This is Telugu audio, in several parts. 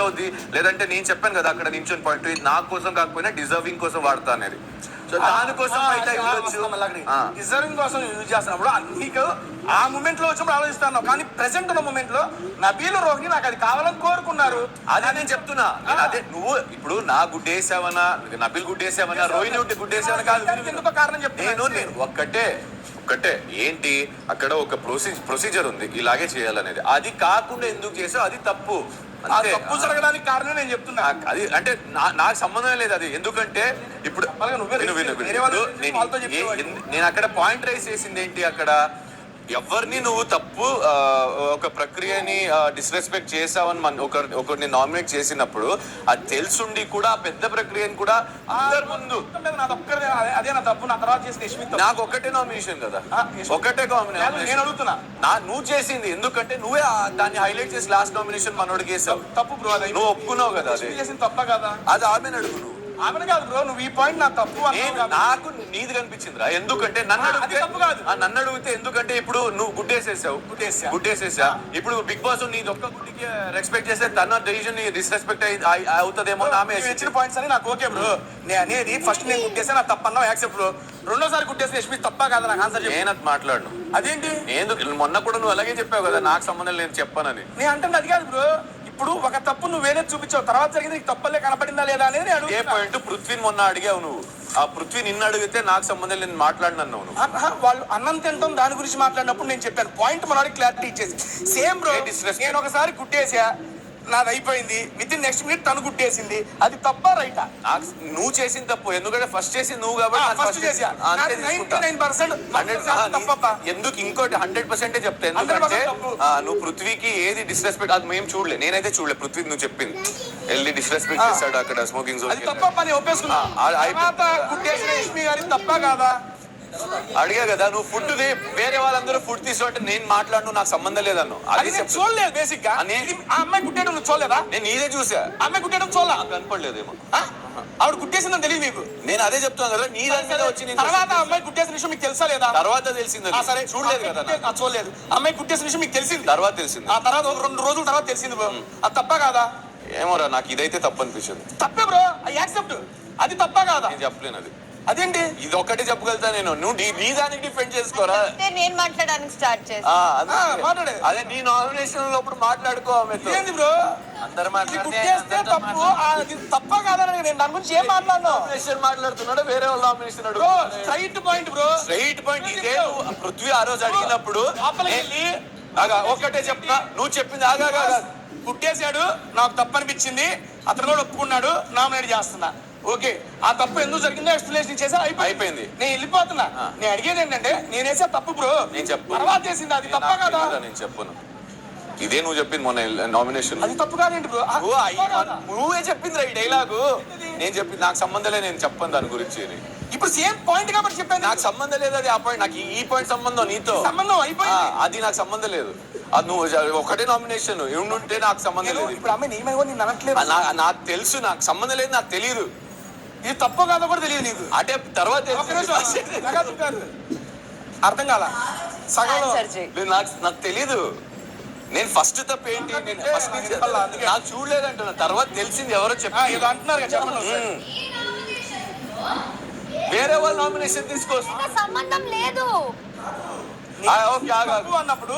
అవుద్ది. లేదంటే నేను చెప్పాను కదా అక్కడ నించొని పాయింట్, ఇది నా కోసం కాకపోయినా డిజర్వింగ్ కోసం వాడతా అనేది. సో దానికోసం డిజర్వింగ్ కోసం యూజ్ చేస్తున్నప్పుడు నీకు ఆ మూమెంట్ లో వచ్చినప్పుడు ఆలోచిస్తాను, కానీ ప్రెసెంట్ ఉన్న మూమెంట్ లో నబీల్ రోహిణి నాకు అది కావాలని కోరుకున్నారు. అదే నేను చెప్తున్నా. అదే నువ్వు ఇప్పుడు నా గుడ్ వేసావనా, నబీల్ గుడ్ వేసావనా, రోహిణి గుడ్ వేసావనా కాదు, ఎందుకో కారణం చెప్తాను. నేను ఒక్కటే ఏంటి అక్కడ ఒక ప్రొసీజర్ ఉంది ఇలాగే చేయాలనేది. అది కాకుండా ఎందుకు చేసావు, అది తప్పు. తప్పు జరగడానికి కారణం నేను చెప్తున్నా. అది అంటే నాకు సంబంధం లేదు అది. ఎందుకంటే ఇప్పుడు నేను అక్కడ పాయింట్ రైజ్ చేసింది ఏంటి, అక్కడ ఎవరిని నువ్వు తప్పు ఒక ప్రక్రియని డిస్రెస్పెక్ట్ చేసావని ఒకరిని నామినేట్ చేసినప్పుడు అది తెలుసుండి కూడా పెద్ద ప్రక్రియని కూడా అందరి ముందు అదే నా తప్పు. నా తర్వాత చేసిన నాకు ఒకటే నామినేషన్ కదా, ఒకటే నేను అడుగుతున్నా. నువ్వు చేసింది ఎందుకంటే నువ్వే దాన్ని హైలైట్ చేసి లాస్ట్ నామినేషన్ మనోడికి వేసావు. తప్పు బ్రో, అది నువ్వు ఒప్పుకున్నావు కదా, అది చేసిన తప్ప కదా. అది ఆమెను అడుగు. నువ్వు ఆమెను కాదు బ్రో, నువ్వు ఈ పాయింట్ నా తప్పు నాకు నీది కనిపించిందిరా. ఎందుకంటే నన్ను అడిగితే ఎందుకంటే ఇప్పుడు నువ్వు గుడ్డేసేసా. ఇప్పుడు బిగ్ బాస్ నీ ఒక్క గుడ్డికి రెస్పెక్ట్ చేస్తే తన డెసిషన్ డిస్రెస్పెక్ట్ అవుతుందేమో. ఆమె ఇచ్చిన పాయింట్స్ అని నాకు ఓకే బ్రో. నేను అనేది ఫస్ట్ నేను గుడ్డేసా, నా తప్పన్నా యాక్సెప్ట్ బ్రో. రెండోసారి గుడ్డేసి యశ్మి తప్ప కదా, నాకు ఆన్సర్ నేను అది మాట్లాడను. అదేంటి మొన్న కూడా నువ్వు అలాగే చెప్పావు కదా, నాకు సంబంధం లేదు చెప్పానని. నేను అంటే అది కాదు బ్రో. ఇప్పుడు ఒక తప్పు నువ్వు వేరే చూపించావు, తర్వాత జరిగింది నీకు తప్పలే కనపడిందా లేదా అనేది ఏ పాయింట్ పృథ్వీని మొన్న అడిగావు నువ్వు. ఆ పృథ్వీ నిన్ను అడిగితే నాకు సంబంధం లేదు మాట్లాడినాను. వాళ్ళు అన్నం తింటాం దాని గురించి మాట్లాడినప్పుడు నేను చెప్పాను పాయింట్, మనకి క్లారిటీ ఇచ్చేసి సేమ్ బ్రో. నేను ఒకసారి గుట్టేసా, నాది అయిపోయింది, విత్ ఇన్ నెక్స్ట్ మినిట్ తను గుట్టేసింది, అది తప్ప రైటా? నువ్వు చేసింది తప్పు, ఎందుకంటే ఫస్ట్ చేసింది నువ్వు కాబట్టి ఫస్ట్ చేసా. 99% తప్ప. ఎందుకు ఇంకోటి 100% చెప్తా. ఎందుకంటే నువ్వు పృథ్వీకి ఏది డిస్రెస్పెక్ట్ అది మేము చూడలే, నేనైతే చూడలే. పృథ్వీ నువ్వు చెప్పింది వెళ్ళి డిస్రెస్పెక్ట్ చేశాడు అక్కడ స్మోకింగ్ జోన్, అది తప్ప పని ఒప్పేసుకున్నా. గుట్టేసిన యశ్మి గారి తప్ప కాదా అడిగా కదా. నువ్వు ఫుడ్ వేరే వాళ్ళందరూ ఫుడ్ తీసుకుంటే నేను మాట్లాడు, నాకు సంబంధం లేదన్ను. అది చూడలేదు బేసిక్ గా. ఆ అమ్మాయి గుట్టేయడం నువ్వు చూడలేదా? నేను నీదే చూసా. అమ్మాయి గుట్టేయడం చూడలే, కనపడలేదేమో. ఆవిడ గుట్టేసిందని తెలియదు మీకు? నేను అదే చెప్తాను కదా, నీ దగ్గర వచ్చి తర్వాత అమ్మాయి గుట్టేసిన విషయం మీకు తెలుసా లేదా? తర్వాత తెలిసింది. సరే చూడలేదు కదా, చూడలేదు. అమ్మాయి గుట్టేసిన విషయం మీకు తెలిసింది, తర్వాత తెలిసింది. ఆ తర్వాత 2 రోజుల తర్వాత తెలిసింది. అది తప్ప కాదా? ఏమోరా, నాకు ఇదైతే తప్పు అనిపించింది. తప్పే బ్రో, యాక్సెప్ట్. అది తప్ప కాదా? నేను చెప్పలేను అది. అదేంటి? ఇది ఒక్కటే చెప్పగలుగుతా నేను. నువ్వు నీ దానికి డిఫెండ్ చేసుకోరా. నేను మాట్లాడడానికి స్టార్ట్ చేస్తా. అదే నీ నామినేషన్ లోప్పుడు మాట్లాడుకో. బ్రో అందరు తప్ప కాదని నేను దాని గురించి ఏం మాట్లాడుతున్నాడు. వేరే వాళ్ళ nomination straight point bro, straight point. ఇదే పృథ్వీ ఆ రోజు అడిగినప్పుడు ఒక్కటే చెప్తా, నువ్వు చెప్పింది ఆగా గుట్టేశాడు, నాకు తప్పు అనిపించింది, అతను కూడా ఒప్పుకున్నాడు, నామినేట్ చేస్తున్నా. ఓకే, ఆ తప్పు ఎందుకు జరిగిందో ఎక్స్ప్లెనేషన్ చేసా, అయిపోయింది. నేను వెళ్ళిపోతున్నా. నేను అడిగేది ఏంటంటే నేను వేసే తప్పు బ్రో, నేను చెప్పు తర్వాత వేసింది, అది తప్ప కదా? నేను చెప్పను. ఇదే నువ్వు చెప్పింది మొన్న నామినేషన్. అది తప్పు కాదేంటి బ్రో? నువ్వే చెప్పింది రా ఈ డైలాగు. నేను చెప్పింది నాకు సంబంధం లేదు, నేను చెప్పను దాని గురించి. ఇప్పుడు సేమ్ పాయింట్ కాబట్టి చెప్పాను. నాకు సంబంధం లేదు అది. ఆ పాయింట్ నాకు ఈ పాయింట్ సంబంధం నీతో సంబంధం అయిపోయింది. అది నాకు సంబంధం లేదు. అది నువ్వు ఒకటే నామినేషన్ ఉంటే నాకు సంబంధం లేదు. ఇప్పుడు అమ్మాయి నేను అనట్లేదు. నాకు తెలుసు, నాకు సంబంధం లేదు, నాకు తెలియదు. ఇది తప్పు కాదో కూడా తెలియదు నీకు. అంటే తర్వాత అర్థం కాల సగం నాకు తెలీదు. నేను ఫస్ట్ తప్పు ఏంటి, నాకు చూడలేదు అంటున్నా. తర్వాత తెలిసింది ఎవరో చెప్పి అంటున్నారు. వేరే వాళ్ళ నామినేషన్ తీసుకోవచ్చు, సంబంధం లేదు అన్నప్పుడు.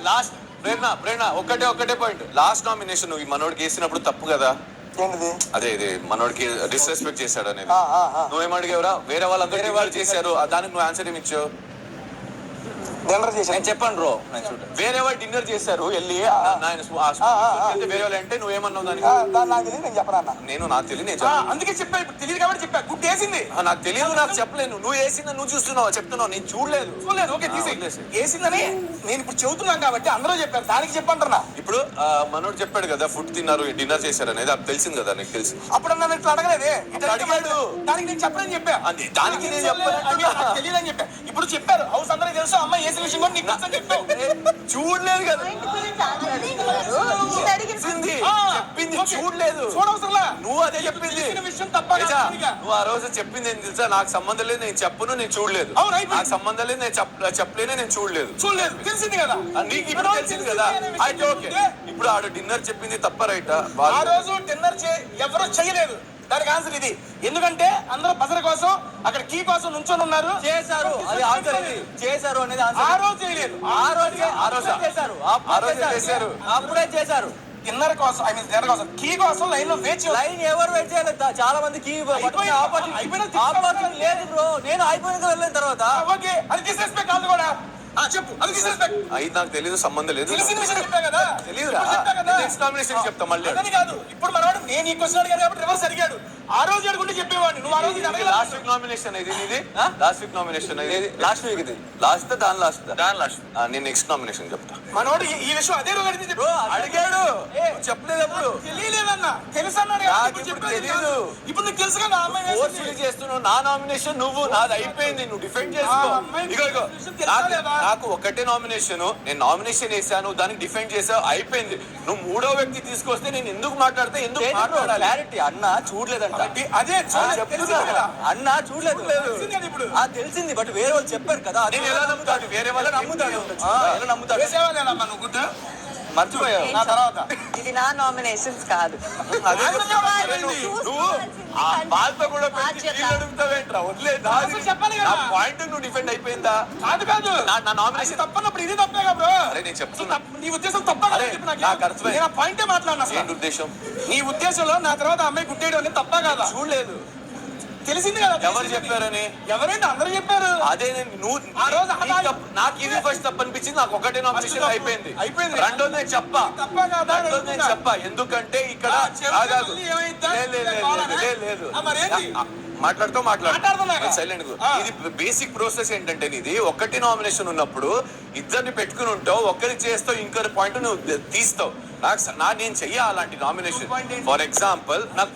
లాస్ట్ ప్రేరణ ఒకటే పాయింట్. లాస్ట్ నామినేషన్ నువ్వు మనోడికి వేసినప్పుడు తప్పు కదా. అదే మనోడికి డిస్రెస్పెక్ట్ చేశాడు అనేది. నువ్వేం అడిగావురా? వేరే వాళ్ళందరూ చేశారు, దానికి నువ్వు ఆన్సర్ ఏమి ఇచ్చావు? నేను చెప్పండి బ్రో, వేరే వాళ్ళు డిన్నర్ చేశారు వెళ్ళి వేరే వాళ్ళు అంటే నువ్వేమన్నావు దానికి? నేను నాకు తెలియదు, అందుకే చెప్పా. ఇప్పుడు తెలియదు కాబట్టి చెప్పా. గుడ్ వేసింది, నాకు తెలియదు, నాకు చెప్పలేను. నువ్వు వేసిందా నువ్వు చూస్తున్నావు చెప్తున్నావు, నేను చూడలేదు. ఓకే, వేసిందని నేను ఇప్పుడు చెబుతున్నాను కాబట్టి అందరూ చెప్పారు, దానికి చెప్పంటున్నా. ఇప్పుడు మనోడు చెప్పాడు కదా ఫుడ్ తిన్నారు డిన్నర్ చేశారు అనేది, అది తెలిసింది కదా నీకు? తెలిసి అప్పుడు నన్ను ఇట్లా అడగలేదే, అడిగాడు. దానికి నేను చెప్పలేని చెప్పా. దానికి నేను తెలియదు అని చెప్పా. ఇప్పుడు చెప్పారు హౌస్ అందరికి తెలుసు, అమ్మాయి విషయం కూడా నీకు చెప్పావు. చూడలేదు కదా, చెప్పింది. ఓకే. చూడలేదు. చూడవసరంలా. నువ్వు అదే చెప్పింది. తెలిసిన విషయం తప్ప తేజ, కాదు ఇక. నువ్వు ఆ రోజు చెప్పింది ఏం తెలుసా? నాకు సంబంధం లేదు, నేను చెప్పను, నేను చూడలేదు. అవును, అయిపోయింది. నాకు సంబంధం లేదు, నేను చెప్పలేను, నేను చూడలేదు. చూడలేదు, తెలిసింది కదా. నీకు ఇప్పుడు తెలిసింది కదా. అయితే ఓకే, ఇప్పుడు ఆడు డిన్నర్ చెప్పింది తప్ప రైటా? ఆ రోజు డిన్నర్ ఎవరు చేయలేదు. దానికి ఆన్సర్ ఇది. ఎందుకంటే అందరూ బజర్ కోసం అక్కడ కీ కోసం నుంచొని ఉన్నారు. చేశారు, అది ఆన్సర్. ఇది చేశారు అనేది ఆన్సర్. ఆ రోజు చేయలేదు. ఆ రోజు చేశారు. అప్పుడే చేశారు. డిన్నర్ కోసం, ఐ మీన్ డిన్నర్ కోసం, కీ కోసం లైన్ లో వేచి లైన్ ఎవరు వెయిట్ చేయలేదు. చాలా మందికి ఆపర్చునిటీ లేదు బ్రో. నేను అయిపోయిన వెళ్ళిన తర్వాత ఓకే, అది డిస్రెస్పెక్ట్ కాదు కూడా. చెప్పు, అది డిస్రెస్పెక్ట్. అది నాకు తెలియదు, సంబంధం లేదు. తెలిసిన విషయం చెప్పా కదా. తెలియదురా. నెక్స్ట్ కాంబినేషన్ చెప్తా మళ్ళీ. అదని కాదు, ఇప్పుడు మనవాడు నేను ఈ క్వశ్చన్ అడిగాను కాబట్టి రివర్స్ అడిగాడు. ఆ రోజు అడుగుంటే చెప్పేవాడిని. నువ్వు ఆ రోజు లాస్ట్ వీక్ నామినేషన్ ఇది. లాస్ట్ వీక్ నామినేషన్ ఇది. లాస్ట్ వీక్ ఇది. లాస్ట్ దాని లాస్ట్ నేను నెక్స్ట్ నామినేషన్ చెప్తా. మనోడు ఈ విషయం అదే రోజు అడిగింది. అడిగాడు, చెప్పలేదు అప్పుడు. తెలియలేదన్నా, తెలుసు అన్నాడు. ఇప్పుడు తెలీదు. ఇప్పుడు నీకు తెలుసు కదా. అమ్మాయి ఫోర్స్ఫుల్ చేస్తున్నావు. నా నామినేషన్ నువ్వు, నాది అయిపోయింది, నువ్వు డిఫెండ్ చేసుకో. ఇగో నాకు ఒకటే నామినేషన్, నేను నామినేషన్ వేసాను, దానికి డిఫెండ్ చేసావు, అయిపోయింది. నువ్వు మూడో వ్యక్తి తీసుకొస్తే నేను ఎందుకు మాట్లాడితే ఎందుకు మాట్లాడాలి? క్లారిటీ. అన్న చూడలేదంట. అదే చెప్తున్నా కదా. అన్న చూడలేదు. ఇప్పుడు తెలిసింది, బట్ వేరే వాళ్ళు చెప్పారు కదా. నేను ఎలా నమ్ముతాడు? వేరే వాళ్ళు నమ్ముతాడు. ఎలా నమ్ముతాడు? వేసేవాళ్ళేనమ్మా నువ్వు గుడ్డు. మర్చిపోయావు. నా తర్వాత ఇది నా నామినేషన్స్ కాదు. అదే నువ్వు ఆ బాధతో కూడా పెట్టి నీళ్ళు అడుగుతావేంట్రా? వదిలేదు. అసలు చెప్పాలి కదా. పాయింట్ నువ్వు డిఫెండ్ అయిపోయిందా? కాదు నా నామినేషన్ తప్పనప్పుడు ఇది తప్పే కదా బ్రో. అరే నేను చెప్తున్నా, నీ ఉద్దేశం తప్ప అరే, నాకు అర్థమైంది. నేను ఆ పాయింటే మాట్లాడినా అసలు. ఏంటి ఉద్దేశం? నీ ఉద్దేశంలో నా తర్వాత అమ్మాయి గుడ్డేయడం అనేది తప్ప కాదా? చూడలేదు. తెలిసింది కదా. ఎవరు చెప్పారని? ఎవరైనా అందరూ చెప్పారు. అదే నువ్వు ఆ రోజు నాకు ఇది ఫస్ట్ తప్పు అనిపించింది. నాకు ఒకటే నామినేషన్ అయిపోయింది. రెండోది నేను చెప్పా. తప్ప కాదా? రెండోది నేను చెప్పా. ఎందుకంటే ఇక్కడ ఆగాదు. లేదు మాట్లాడుతూ సైలెంట్. ఇది బేసిక్ ప్రాసెస్ ఏంటంటే, ఇది ఒకటి నామినేషన్ ఉన్నప్పుడు ఇద్దరిని పెట్టుకుని ఉంటావు, ఒక్కరికి చేస్తావు, ఇంకొకరి పాయింట్ నువ్వు తీస్తావు. నేను చెయ్యా అలాంటి నామినేషన్. ఫర్ ఎగ్జాంపుల్, నాకు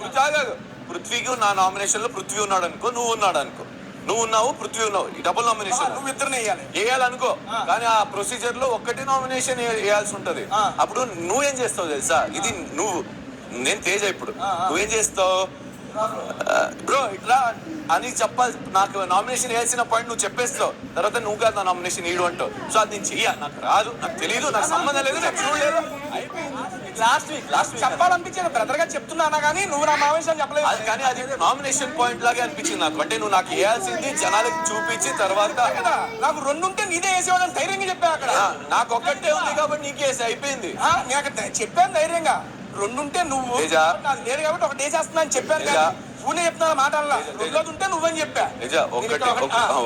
పృథ్వీకి నా నామినేషన్ లో పృథ్వీ ఉన్నాడు అనుకో, నువ్వు ఉన్నాడు అనుకో, నువ్వు ఉన్నావు, పృథ్వీ ఉన్నావు, ఈ డబుల్ నామినేషన్ నువ్వు ఇద్దరిని వేయాలనుకో. కానీ ఆ ప్రొసీజర్ లో ఒక్కటి నామినేషన్ వేయాల్సి ఉంటది. అప్పుడు నువ్వేం చేస్తావు తెలుసా? ఇది నువ్వు, నేను తేజ. ఇప్పుడు నువ్వేం చేస్తావు? బ్రో ఇట్లా అని చెప్పాలి. నాకు నామినేషన్ వేయాల్సిన పాయింట్ నువ్వు చెప్పేస్తావు. తర్వాత నువ్వు కాదు నా నామినేషన్ ఈడు అంటావు. సో అది నేను చెయ్య, నాకు రాదు, నాకు తెలియదు, నాకు సంబంధం లేదు, నాకు చూడలేదు. లాస్ట్ వీక్ చెప్పాలనిపించేది బ్రదర్ గా చెప్తున్నానా కానీ నువ్వు నా నామినేషన్ చెప్పలేదు. అది కానీ అది నామినేషన్ పాయింట్ లాగే అనిపించింది నాకు. అంటే నువ్వు నాకు వేయాల్సింది జనాలకి చూపించి తర్వాత కదా. నాకు రెండు ఉంటే నీదే వేసేవాళ్ళని ధైర్యంగా చెప్పా. అక్కడ నాకు ఒక్కటే ఉంది కాబట్టి నీకు వేసి అయిపోయింది. నేను అక్కడ చెప్పాను ధైర్యంగా. రెండుంటే నువ్వు, నాకు లేదు కాబట్టి ఒకటి వేసేస్తున్నా అని చెప్పాను. నువ్వునే చెప్తున్నా మాట్లాడాలా. రెండోది ఉంటే నువ్వని చెప్పా.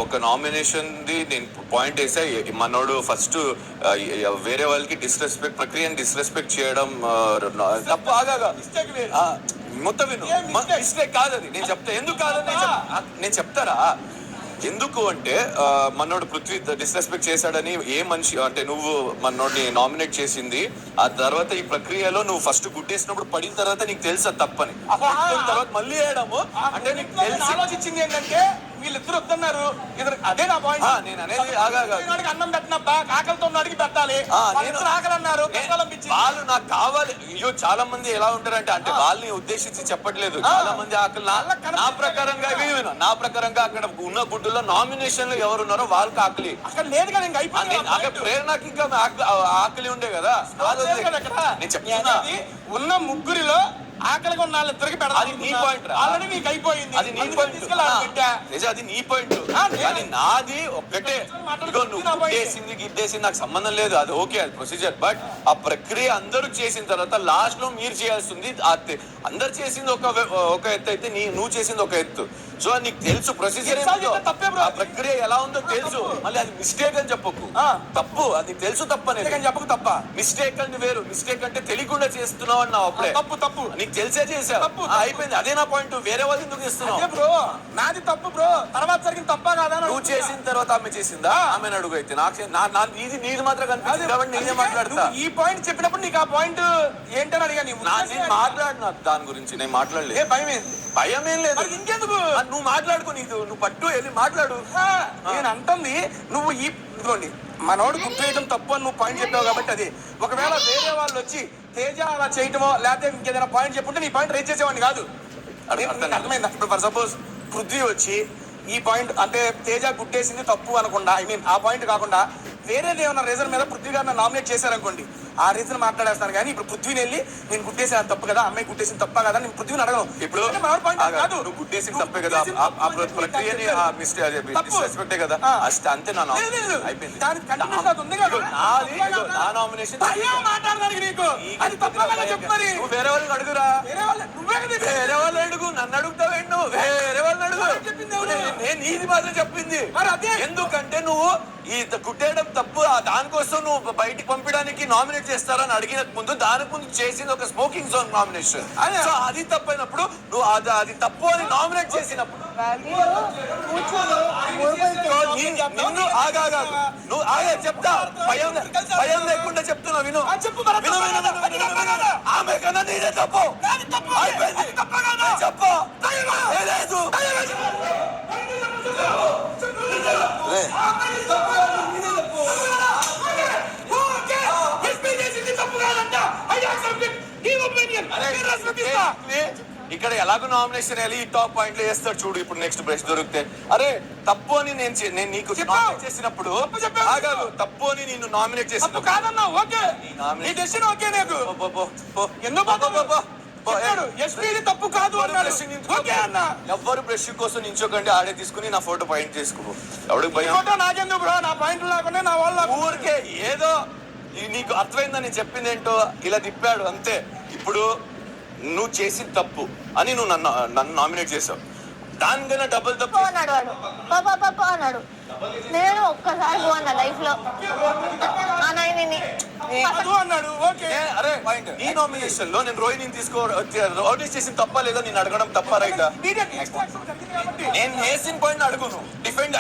ఒక నామినేషన్ ది నేను పాయింట్ వేసా. మనోడు ఫస్ట్ వేరే వాళ్ళకి డిస్రెస్పెక్ట్, ప్రక్రియను డిస్రెస్పెక్ట్ చేయడం తప్పు. ఆగా మొత్తం విను. మిస్టేక్ కాదు అది. నేను చెప్తా ఎందుకు కాదని నేను చెప్తారా. ఎందుకు అంటే మనోడు పృథ్వీ డిస్రెస్పెక్ట్ చేశాడని ఏ మనిషి అంటే నువ్వు మనోడిని నామినేట్ చేసింది. ఆ తర్వాత ఈ ప్రక్రియలో నువ్వు ఫస్ట్ గుట్టేసినప్పుడు పడిన తర్వాత నీకు తెలుసా తప్పని. తర్వాత మళ్ళీ వేయడము అంటే నీకు తెలిసి ఆలోచించింది ఏంటంటే వీళ్ళిద్దరు వస్తున్నారు. అదే నా పాయింట్. నేను అనేది అన్నం పెట్టినబ్బా, ఆకలితో అడిగి పెట్టాలి. ఆకలి అన్నారు, వాళ్ళు నాకు కావాలి. అయ్యో చాలా మంది ఎలా ఉంటారంటే, అంటే వాళ్ళని ఉద్దేశించి చెప్పట్లేదు. చాలా మంది ఆకలి నా ప్రకారంగా నా ప్రకారంగా అక్కడ ఉన్న గుడ్డులో నామినేషన్ లో ఎవరు ఉన్నారో వాళ్ళకి ఆకలి అక్కడ లేదు కదా. ఇంకా ప్రేరణకి ఇంకా ఆకలి ఉండే కదా. నేను చెప్తున్నా, ఉన్న ముగ్గురిలో ఆకలిగా ఉన్న వాళ్ళిద్దరికి అది నీ పాయింట్. ఆల్రెడీ నీకు అయిపోయింది. అది నీ పాయింట్. అది నీ పాయింట్. కానీ నాది ఒక్కటే. నువ్వు గిద్దేసింది నాకు సంబంధం లేదు. అది ఓకే, అది ప్రొసీజర్. బట్ ఆ ప్రక్రియ అందరూ చేసిన తర్వాత లాస్ట్ లో మీరు చేయాల్సింది. అందరు చేసింది ఒక ఎత్తు అయితే నువ్వు చేసింది ఒక ఎత్తు. సో నీకు తెలుసు ప్రొసీజర్ ఆ ప్రక్రియ ఎలా ఉందో తెలుసు. మళ్ళీ అది మిస్టేక్ అని చెప్పకు. తప్పు అది తెలుసు. తప్పని చెప్పకు. తప్ప మిస్టేక్ అంటే వేరు. మిస్టేక్ అంటే తెలియకుండా చేస్తున్నావు అన్నావు. అప్పుడే తప్పు నీకు తెలిసే చేసావు. అయిపోయింది. అదే నా పాయింట్. వేరే వాళ్ళు ఎందుకు ఇస్తున్నావు? బ్రో నాది తప్పు బ్రో. తర్వాత జరిగిన తప్ప కాదా? నువ్వు చేసిన తర్వాత ఆమె చేసిందా? ఆమెను అడుగు. అయితే నాకు నీది మాత్రం కనిపిస్తుంది కాబట్టి నేనే మాట్లాడతా. ఈ పాయింట్ చెప్పినప్పుడు నీకు ఆ పాయింట్ ఏంటని అడిగా. మాట్లాడినా దాని గురించి నేను మాట్లాడలేదు. భయం ఏంది? భయం ఏం లేదు. ఇంకెందుకు నువ్వు మాట్లాడుకో, నువ్వు పట్టు వెళ్ళి మాట్లాడు. నేను అంటుంది నువ్వు ఇదిగోండి మనోడు కుక్ చేయడం తప్పు అని నువ్వు పాయింట్ చెప్పావు కాబట్టి అది ఒకవేళ వేరే వాళ్ళు వచ్చి తేజ అలా చేయటమో లేకపోతే ఇంకేదైనా పాయింట్ చెప్పుంటే నీ పాయింట్ రైజ్ చేసేవాడిని కాదు. అర్థమైందా? ఇప్పుడు ఫర్ సపోజ్ పృథ్వీ వచ్చి ఈ పాయింట్ అంటే తేజ గుట్టేసింది తప్పు అనకుండా ఐ మీన్ ఆ పాయింట్ కాకుండా వేరేది ఏమన్నా రీజన్ మీద పృథ్వీ గారిని నామినేట్ చేశారనుకోండి, ఆ రీజన్ మాట్లాడేస్తాను. కానీ ఇప్పుడు పృథ్వీని వెళ్ళి నేను గుట్టేసిన తప్పు కదా, అమ్మాయి గుట్టేసిన తప్ప కదా, నేను పృథ్వీని అడగను. ఇప్పుడు నువ్వు గుడ్డేసిన తప్పే కదా, ఆ ప్రక్రియని డిస్రెస్పెక్టే కదా, అస్తే అంతే. నా అయిపోయింది. నా నామినేషన్ మాట్లాడడానికి నీకు అది తప్ప కదా చెప్పు మరి. నువ్వు వేరే వాళ్ళని అడుగురా. వేరే వాళ్ళని అడుగు, నన్ను అడుగుతావు నువ్వు. వేరే వాళ్ళని అడుగు. నేను నీది మాత్రం చెప్పింది. ఎందుకంటే నువ్వు ఈ కుట్టేయడం తప్పు, దానికోసం నువ్వు బయటికి పంపించడానికి నామినేట్ చేస్తారని అడిగిన ముందు దానికి ముందు చేసింది ఒక స్మోకింగ్ జోన్ నామినేషన్. అది తప్పైనప్పుడు నువ్వు అది తప్పు అని నామినేట్ చేసినప్పుడు నిన్ను నువ్వు చెప్తా, భయం లేకుండా చెప్తున్నావు. విను, ఆమె కన్నా నీదే తప్పు. చెప్పు. ఇక్కడ ఎలాగో నామినేషన్ వెళ్ళి ఈ టాప్ పాయింట్లు వేస్తాడు చూడు. ఇప్పుడు నెక్స్ట్ బ్రష్ దొరికితే అరే తప్పు అని నేను నీకు నామినేట్ చేసినప్పుడు తప్పు అని నేను నామినేట్ చేసినప్పుడు కాదన్నా ఓకే నీ డెసిషన్ ఓకే నీకు తప్పు కాదు ఎవ్వరు బ్రష్ కోసం నించోకండి, ఆడే తీసుకుని నా ఫోటో పాయింట్ చేసుకో. ఎవడికి భయం? నాకెందుకు బ్రో, నా పాయింట్ లేకుండా నా వాళ్ళ ఊరికే ఏదో నీకు అర్థమైందని నేను చెప్పింది ఏంటో ఇలా తిప్పాడు అంతే. ఇప్పుడు నువ్వు చేసిన తప్పు అని నువ్వు నన్ను నామినేట్ చేసావు, దానికన్నా డబుల్ తప్పు అన్నాడు వాడు అన్నాడు. నేను ఒక్కసారి పోన్నా లైఫ్ లో అన్నాడు. ఓకే అరే నీ నామినేషన్ లో నేను రోహిణిని నోటీస్ చేసిన తప్ప లేదా నేను అడగడం తప్ప రైటా? నేను వేసిన పాయింట్ అడుగును, డిఫెండ్